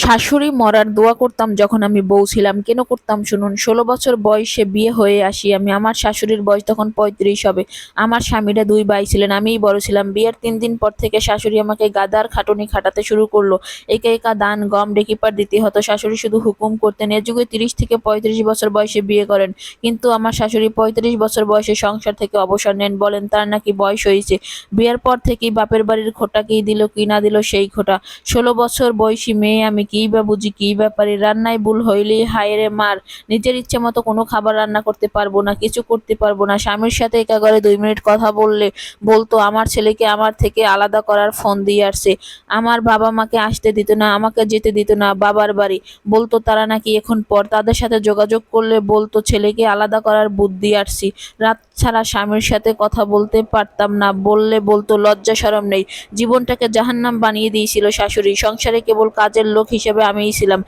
শাশুড়ি মরার দোয়া করতাম যখন আমি বউ ছিলাম। কেন করতাম শুনুন। ১৬ বছর বয়সে বিয়ে হয়ে আসি আমি। আমার শাশুড়ির বয়স তখন ৩৫ হবে। আমার স্বামীরা ২ ভাই ছিলেন, আমিই বড় ছিলাম। বিয়ের ৩ দিন পর থেকে শাশুড়ি আমাকে গাদার খাটুনি খাটাতে শুরু করলো। একা একা ধান গম ডেকিপার দিতে হতো। শাশুড়ি শুধু হুকুম করতেন। এ যুগে ৩০ থেকে ৩৫ বছর বয়সে বিয়ে করেন, কিন্তু আমার শাশুড়ি ৩৫ বছর বয়সে সংসার থেকে অবসর নেন। বলেন তার নাকি বয়স হয়েছে। বিয়ের পর থেকেই বাপের বাড়ির খোটা কি দিল কি না দিল সেই খোটা। ১৬ বছর বয়সী মেয়ে আমি, কিই বা বুঝি, কিই বা পারি। রান্নায় ভুল হইলেই হায়রে মার। নিজের ইচ্ছে মতো কোনো খাবার রান্না করতে পারবো না, কিছু করতে পারবো না। স্বামীর সাথে একা ঘরে ২ মিনিট কথা বললে বলতো আমার ছেলেকে আমার থেকে আলাদা করার ফোন দিয়ে আসছে। আমার বাবা মাকে আসতে দিত না, আমাকে যেতে দিত না বাবার বাড়ি। বলতো তারা নাকি এখন পর। তাদের সাথে যোগাযোগ করলে বলতো ছেলেকে আলাদা করার বুদ্ধি আসছি। রাত ছাড়া স্বামীর সাথে কথা বলতে পারতাম না, বললে বলতো লজ্জা শরম নেই। জীবনটাকে জাহান্নাম বানিয়ে দিয়েছিল শাশুড়ি। সংসারে কেবল কাজের লোক হিসেবে আমিই ছিলাম।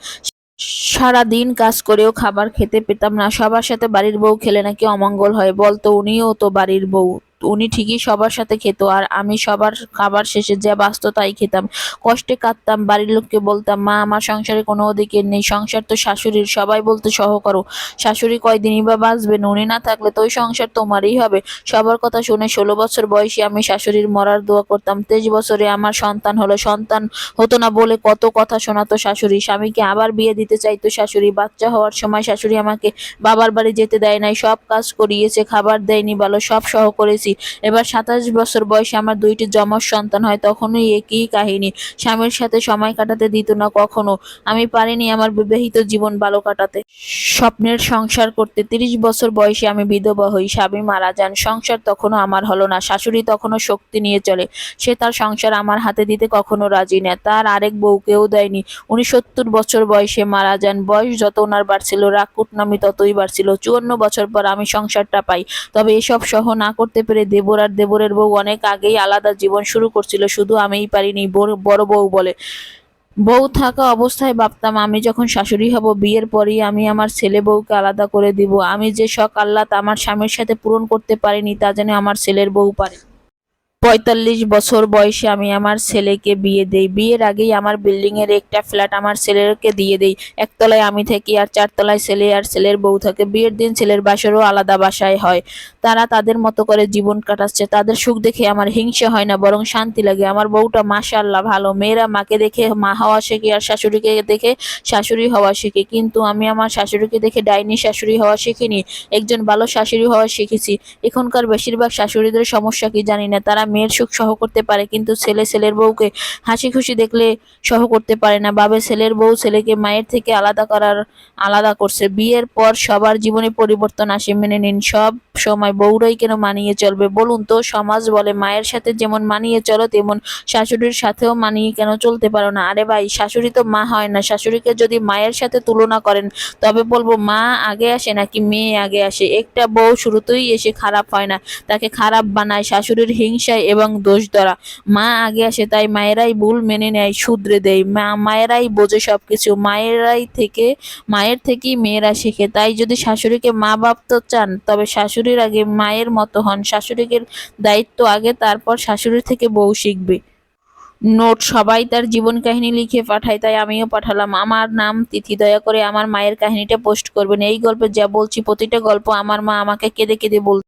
সারাদিন কাজ করেও খাবার খেতে পেতাম না। সবার সাথে বাড়ির বউ খেলে নাকি অমঙ্গল হয়। বলতো উনিও তো বাড়ির বউ, উনি ঠিকই সবার সাথে খেত, আর আমি সবার খাবার শেষে যা বাঁচত তাই খেতাম। কষ্টে কাঁদতাম। বাড়ির লোককে বলতাম মা আমার সংসারে কোনো অধিকার নেই, সংসার তো শাশুড়ির। সবাই বলতো সহ করো। শাশুড়ি কয়দিনই বা বাঁচবেন, উনি না থাকলে তো ওই সংসার তোমারই হবে। সবার কথা শুনে ১৬ বছর বয়সে আমি শাশুড়ির মরার দোয়া করতাম। ২৩ বছরে আমার সন্তান হলো। সন্তান হতো না বলে কত কথা শোনাতো শাশুড়ি। স্বামীকে আবার বিয়ে দিতে চাইতো শাশুড়ি। বাচ্চা হওয়ার সময় শাশুড়ি আমাকে বাবার বাড়ি যেতে দেয় নাই, সব কাজ করিয়েছে, খাবার দেয়নি ভালো, সব সহ করেছি। এবার ২৭ বছর বয়সে আমার ২টি যমজ সন্তান হয়, তখনই একই কাহিনী। স্বামীর সাথে সময় কাটাতে দিত না কখনো। আমি পারিনি আমার বিবাহিত জীবন ভালো কাটাতে, স্বপ্নের সংসার করতে। ৩০ বছর বয়সে আমি বিধবা হই, স্বামী মারা যান। সংসার তখনও আমার হলো না। শাশুড়ি তখনও শক্তি নিয়ে চলে। সে তার সংসার আমার হাতে দিতে কখনো রাজি না। তার আরেক বউকেও দেয়নি। উনি ৭০ বছর বয়সে মারা যান। বয়স যত ওনার বাড়ছিল, রাগ কুটনামি ততই বাড়ছিল। ৫৪ বছর পর আমি সংসারটা পাই। তবে এসব সহ না করতে পেরে দেবর আর দেবরের বউ অনেক আগেই আলাদা জীবন শুরু করছিল। শুধু আমিই পারিনি। বড় বউ বলে। বউ থাকা অবস্থায় ভাবতাম আমি যখন শাশুড়ি হব, বিয়ের পরেই আমি আমার ছেলে বউকে আলাদা করে দিব। আমি যে শখ আহ্লাদ আমার স্বামীর সাথে পূরণ করতে পারিনি, তা যেন আমার ছেলের বউ পারে। ৪৫ বছর বয়সে আমি আমার ছেলেকে বিয়ে দেই। বিয়ের আগেই আমার বিল্ডিং এর একটা ফ্ল্যাট আমার ছেলেকে দিয়ে দেই। একতলায় আমি থাকি আর ৪ তলায় ছেলে আর ছেলের বউ থাকে। বিয়ের দিন ছেলের বাসরও আলাদা বাসায় হয়। তারা তাদের মতো করে জীবন কাটাচ্ছে। তাদের সুখ দেখে আমার হিংসে হয় না, বরং শান্তি লাগে। আমার বউটা মাশাআল্লাহ ভালো। মেয়েরা মাকে দেখে মা হওয়া শেখে আর শাশুড়িকে দেখে শাশুড়ি হওয়া শেখে, কিন্তু আমি আমার শাশুড়িকে দেখে ডাইনি শাশুড়ি হওয়া শিখিনি, একজন ভালো শাশুড়ি হওয়া শিখেছি। এখনকার বেশিরভাগ শাশুড়িদের সমস্যা কি জানি না, তারা মেয়ের সুখ সহ করতে পারে, কিন্তু ছেলের বউকে হাসি খুশি দেখলে সহ করতে পারে না। ভাবে ছেলের বউ ছেলেকে মায়ের থেকে আলাদা করছে। বিয়ের পর সবার জীবনে পরিবর্তন আসে, মেনে নিন। সব সময় বউরাই কেন মানিয়ে চলবে বলুন তো? সমাজ বলে মায়ের সাথে যেমন মানিয়ে চলো, তেমন শাশুড়ির সাথেও মানিয়ে কেন চলতে পারো না? আরে ভাই, শাশুড়ি তো মা হয় না। শাশুড়িকে যদি মায়ের সাথে তুলনা করেন, তবে বলবো মা আগে আসে নাকি মেয়ে আগে আসে? একটা বউ শুরুতেই এসে খারাপ হয় না, তাকে খারাপ বানায় শাশুড়ির হিংসায় এবং দোষ ধরা। মা আগে আসে, তাই মায়েরাই ভুল মেনে নেয়, শুধরে দেয়। মায়েরাই বোঝে সবকিছু। মায়ের থেকেই মেয়েরা শেখে। তাই যদি শাশুড়িকে মা ভাবতে চান, তবে শাশুড়ির আগে মায়ের মতো হন। শাশুড়ির দায়িত্ব আগে, তারপর শাশুড়ির থেকে বউ শিখবে। নোট: সবাই তার জীবন কাহিনী লিখে পাঠায়, তাই আমিও পাঠালাম। আমার নাম তিথি। দয়া করে আমার মায়ের কাহিনীটা পোস্ট করবেন। এই গল্পে যা বলছি প্রতিটা গল্প আমার মা আমাকে কেঁদে কেঁদে বলতেন।